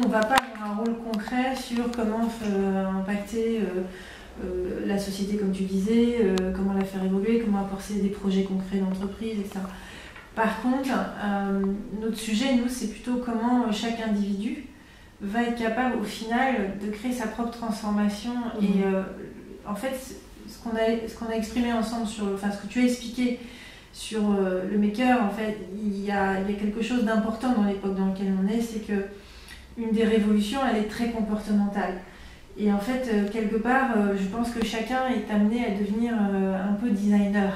on ne va pas avoir un rôle concret sur comment impacter la société, comme tu disais, comment la faire évoluer, comment apporter des projets concrets d'entreprise, etc. Par contre, notre sujet, nous, c'est plutôt comment chaque individu va être capable, au final, de créer sa propre transformation. Et en fait, ce qu'on a exprimé ensemble, ce que tu as expliqué sur le maker, en fait, il y a quelque chose d'important dans l'époque dans laquelle on est, c'est que une des révolutions, elle est très comportementale. Et en fait, quelque part, je pense que chacun est amené à devenir un peu designer.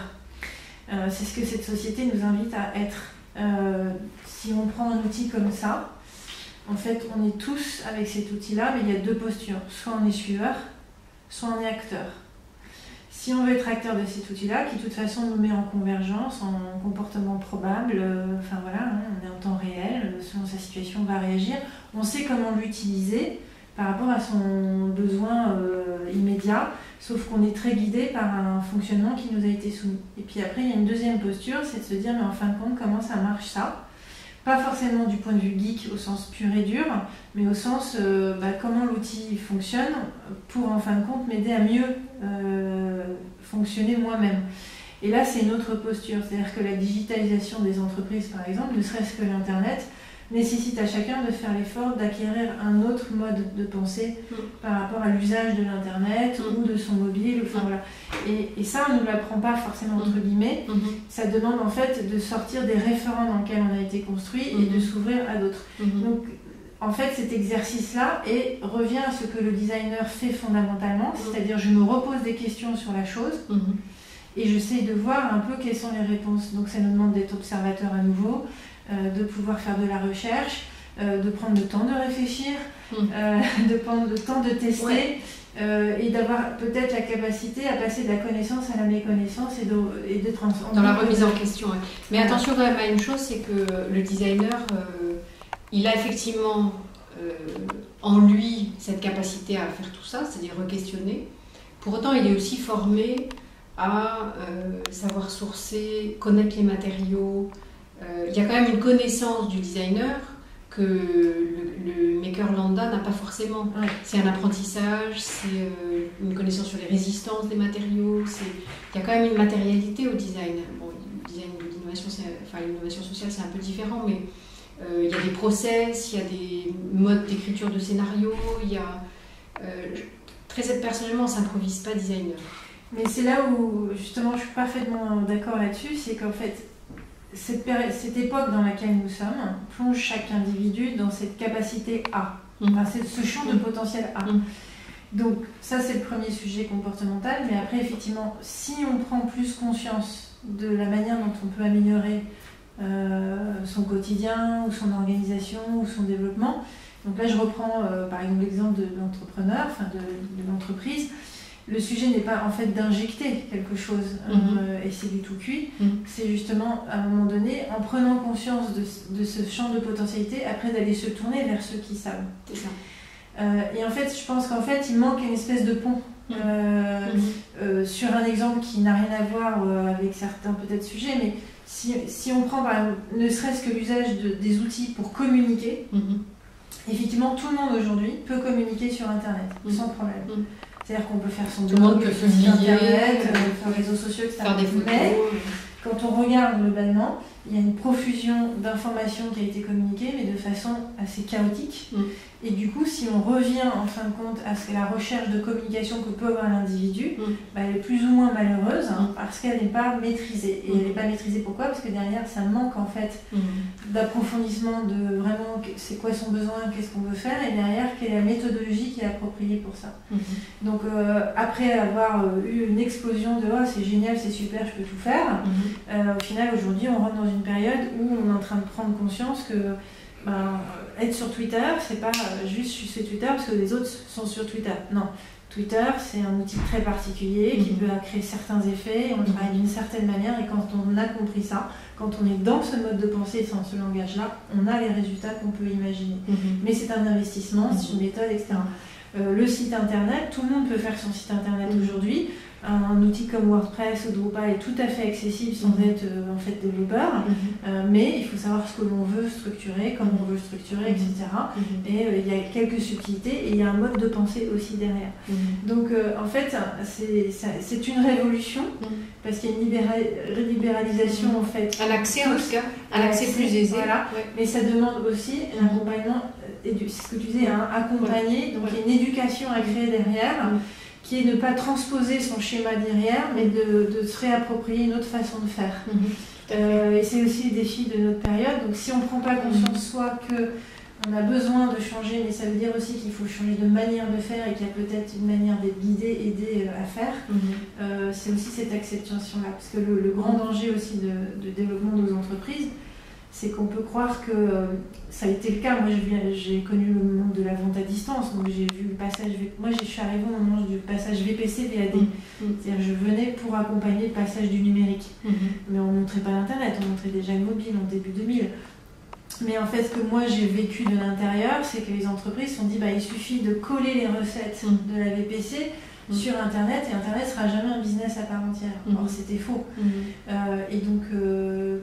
C'est ce que cette société nous invite à être. Si on prend un outil comme ça, en fait, on est tous avec cet outil-là, mais il y a deux postures. Soit on est suiveur, soit on est acteur. Si on veut être acteur de cet outil-là, qui de toute façon nous met en convergence, en comportement probable, on est en temps réel, selon sa situation, on va réagir, on sait comment l'utiliser par rapport à son besoin immédiat, sauf qu'on est très guidé par un fonctionnement qui nous a été soumis. Et puis après, il y a une deuxième posture, c'est de se dire, mais en fin de compte, comment ça marche ça ? Pas forcément du point de vue geek au sens pur et dur, mais au sens comment l'outil fonctionne pour en fin de compte m'aider à mieux fonctionner moi-même. Et là, c'est une autre posture, c'est-à-dire que la digitalisation des entreprises, par exemple, ne serait-ce que l'Internet, nécessite à chacun de faire l'effort d'acquérir un autre mode de pensée par rapport à l'usage de l'Internet ou de son mobile. Voilà. Et ça, on ne nous l'apprend pas forcément entre guillemets. Ça demande en fait de sortir des référents dans lesquels on a été construit et de s'ouvrir à d'autres. Donc, en fait, cet exercice-là revient à ce que le designer fait fondamentalement, c'est-à-dire je me repose des questions sur la chose et j'essaie de voir un peu quelles sont les réponses. Donc ça nous demande d'être observateur à nouveau, de pouvoir faire de la recherche, de prendre le temps de réfléchir, de prendre le temps de tester et d'avoir peut-être la capacité à passer de la connaissance à la méconnaissance et de transformer. Dans la remise en question. Mais attention quand même à une chose, c'est que le designer, il a effectivement en lui cette capacité à faire tout ça, c'est-à-dire re-questionner. Pour autant, il est aussi formé à savoir sourcer, connaître les matériaux. Il y a quand même une connaissance du designer que le maker lambda n'a pas forcément. C'est un apprentissage, c'est une connaissance sur les résistances des matériaux. Il y a quand même une matérialité au design. Bon, le design de l'innovation, l'innovation sociale, c'est un peu différent, mais il y a des process, il y a des modes d'écriture de scénario, il y a... très personnellement, on ne s'improvise pas designer. Mais c'est là où, justement, je suis parfaitement d'accord là-dessus, c'est qu'en fait, cette époque dans laquelle nous sommes plonge chaque individu dans cette capacité A, c'est ce champ de potentiel A. Donc ça, c'est le premier sujet comportemental, mais après, effectivement, si on prend plus conscience de la manière dont on peut améliorer son quotidien, ou son organisation, ou son développement, donc là, je reprends par exemple l'exemple de l'entrepreneur, de l'entreprise. Le sujet n'est pas en fait d'injecter quelque chose et c'est du tout cuit. C'est justement à un moment donné, en prenant conscience de ce champ de potentialité, après d'aller se tourner vers ceux qui savent. C'est ça. Et en fait, je pense qu'en fait, il manque une espèce de pont sur un exemple qui n'a rien à voir avec certains peut-être sujets, mais si on prend par exemple, ne serait-ce que l'usage des outils pour communiquer, effectivement, tout le monde aujourd'hui peut communiquer sur Internet sans problème. C'est-à-dire qu'on peut faire son blog, sur Internet, sur les réseaux sociaux, etc. Faire des photos. Mais quand on regarde globalement, il y a une profusion d'informations qui a été communiquée, mais de façon assez chaotique. Et du coup, si on revient en fin de compte à la recherche de communication que peut avoir l'individu, elle est plus ou moins malheureuse parce qu'elle n'est pas maîtrisée. Et elle n'est pas maîtrisée pourquoi ? Parce que derrière, ça manque en fait d'approfondissement de vraiment c'est quoi son besoin, qu'est-ce qu'on veut faire, et derrière, quelle est la méthodologie qui est appropriée pour ça. Donc après avoir eu une explosion de « oh c'est génial, c'est super, je peux tout faire », au final aujourd'hui on rentre dans une période où on est en train de prendre conscience que être sur Twitter, c'est pas juste je suis sur Twitter parce que les autres sont sur Twitter. Non, Twitter c'est un outil très particulier qui peut créer certains effets, on travaille d'une certaine manière et quand on a compris ça, quand on est dans ce mode de pensée, dans ce langage-là, on a les résultats qu'on peut imaginer. Mais c'est un investissement, c'est une méthode, etc. Le site internet, tout le monde peut faire son site internet aujourd'hui. Un outil comme WordPress ou Drupal est tout à fait accessible sans être en fait développeur, mais il faut savoir ce que l'on veut structurer, comment on veut structurer, etc. Et il y a quelques subtilités et il y a un mode de pensée aussi derrière. Donc en fait, c'est une révolution parce qu'il y a une libéralisation en fait. Un accès en tout cas, un accès plus aisé. Voilà. Mais ça demande aussi un accompagnement, c'est ce que tu disais, accompagner, donc il y a une éducation à créer derrière. Qui est de ne pas transposer son schéma derrière, mais de se réapproprier une autre façon de faire. Et c'est aussi le défi de notre période. Donc si on ne prend pas conscience soit qu'on a besoin de changer, mais ça veut dire aussi qu'il faut changer de manière de faire et qu'il y a peut-être une manière d'être guidé, aidé à faire, c'est aussi cette acceptation-là. Parce que le grand danger aussi de développement de nos entreprises, c'est qu'on peut croire que ça a été le cas. Moi, j'ai connu le monde de la vente à distance, donc j'ai vu le passage. Moi, je suis arrivée au moment du passage VPC VAD. C'est-à-dire, je venais pour accompagner le passage du numérique. Mais on ne montrait pas l'Internet, on montrait déjà le mobile en début 2000. Mais en fait, ce que moi j'ai vécu de l'intérieur, c'est que les entreprises se sont dit il suffit de coller les recettes de la VPC sur Internet, et Internet ne sera jamais un business à part entière. Or, c'était faux. Et donc,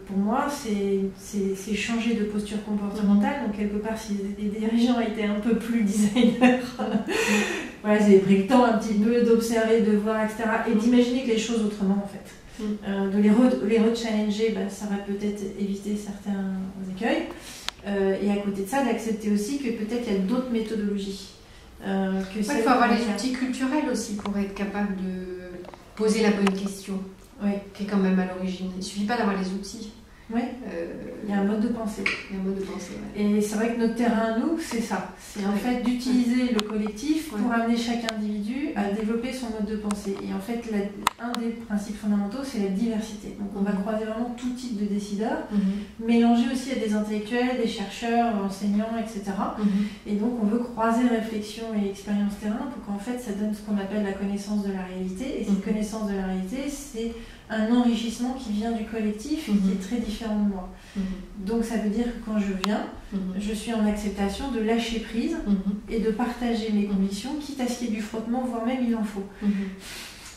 pour moi, c'est changer de posture comportementale. Donc, quelque part, si les dirigeants étaient un peu plus designers, voilà, ils avaient pris le temps un petit peu d'observer, de voir, etc. Et d'imaginer que les choses autrement, en fait. De les re-challenger, ça va peut-être éviter certains écueils. Et à côté de ça, d'accepter aussi que peut-être il y a d'autres méthodologies. Il faut avoir les outils culturels aussi pour être capable de poser la bonne question, qui est quand même à l'origine. Il ne suffit pas d'avoir les outils. Il y a un mode de pensée. Et c'est vrai que notre terrain à nous, c'est ça. C'est en fait d'utiliser le collectif pour amener chaque individu à développer son mode de pensée. Et en fait, un des principes fondamentaux, c'est la diversité. Donc on va croiser vraiment tout type de décideurs, mélanger aussi à des intellectuels, des chercheurs, enseignants, etc. Et donc on veut croiser réflexion et expérience terrain pour qu'en fait ça donne ce qu'on appelle la connaissance de la réalité. Et cette connaissance de la réalité, c'est un enrichissement qui vient du collectif et qui est très différent de moi. Donc ça veut dire que quand je viens, je suis en acceptation de lâcher prise et de partager mes convictions, quitte à ce qu'il y ait du frottement, voire même il en faut.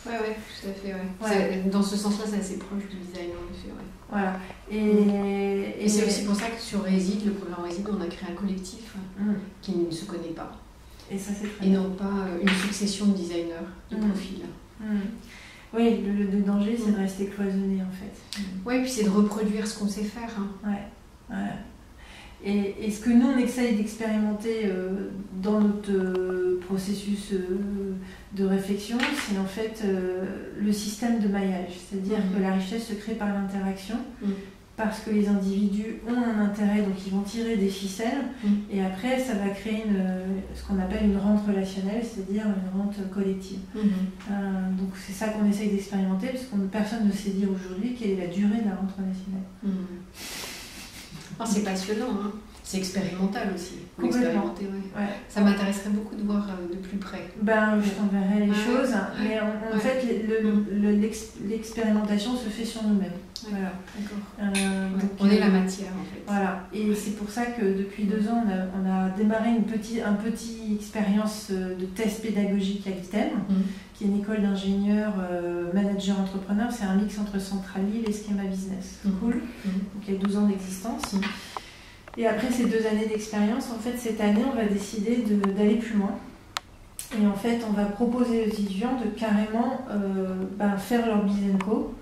Tout à fait. Dans ce sens-là, c'est assez proche du design, en effet. Voilà. Et c'est aussi pour ça que sur Résid, le programme Résid, on a créé un collectif qui ne se connaît pas. Et ça, c'est très bien. Et non pas une succession de designers de profil. Oui, le danger, c'est de rester cloisonné, en fait. Oui, puis c'est de reproduire ce qu'on sait faire. Et ce que nous, on essaye d'expérimenter dans notre processus de réflexion, c'est en fait le système de maillage. C'est-à-dire que la richesse se crée par l'interaction, parce que les individus ont un intérêt, donc ils vont tirer des ficelles, et après, ça va créer ce qu'on appelle une rente relationnelle, c'est-à-dire une rente collective. Donc c'est ça qu'on essaye d'expérimenter, parce que personne ne sait dire aujourd'hui quelle est la durée de la rente relationnelle. C'est passionnant, hein. C'est expérimental aussi. Complètement. Ça m'intéresserait beaucoup de voir de plus près. Je t'enverrai les choses, mais en fait, l'expérimentation se fait sur nous-mêmes. Voilà. D'accord. On est la matière, en fait. Voilà. Et c'est pour ça que depuis 2 ans, on a démarré une petite expérience de test pédagogique à l'ITEM, qui est une école d'ingénieurs, managers, entrepreneurs. C'est un mix entre Centrale Lille et Schema Business School. Donc il y a 12 ans d'existence. Et après ces 2 années d'expérience, en fait, cette année, on va décider d'aller plus loin. Et en fait, on va proposer aux étudiants de carrément faire leur business co,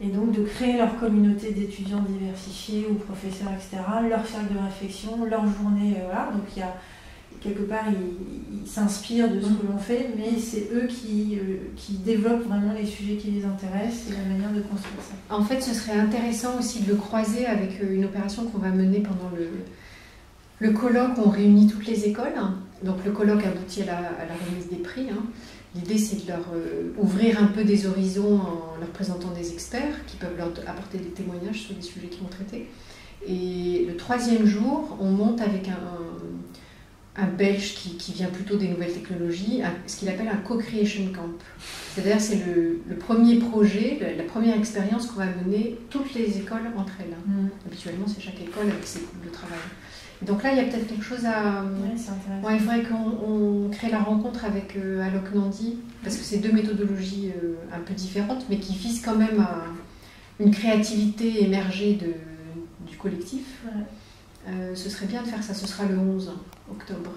et donc de créer leur communauté d'étudiants diversifiés ou professeurs, etc., leur cercle de réflexion, leur journée. Donc il y a quelque part, ils s'inspirent de ce que l'on fait, mais c'est eux qui développent vraiment les sujets qui les intéressent et la manière de construire ça. En fait, ce serait intéressant aussi de le croiser avec une opération qu'on va mener pendant le colloque où on réunit toutes les écoles. Donc le colloque aboutit à la remise des prix. L'idée, c'est de leur ouvrir un peu des horizons en leur présentant des experts qui peuvent leur apporter des témoignages sur les sujets qu'ils vont traiter. Et le 3e jour, on monte avec un Belge qui vient plutôt des nouvelles technologies, ce qu'il appelle un co-creation camp. C'est-à-dire c'est le premier projet, la première expérience qu'on va mener toutes les écoles entre elles. Habituellement, c'est chaque école avec ses groupes de travail. Donc là, il y a peut-être quelque chose à... c'est intéressant. Ouais, il faudrait qu'on crée la rencontre avec Alok Nandi, parce que c'est deux méthodologies un peu différentes, mais qui visent quand même à une créativité émergée du collectif. Ouais. Ce serait bien de faire ça, ce sera le 11 octobre.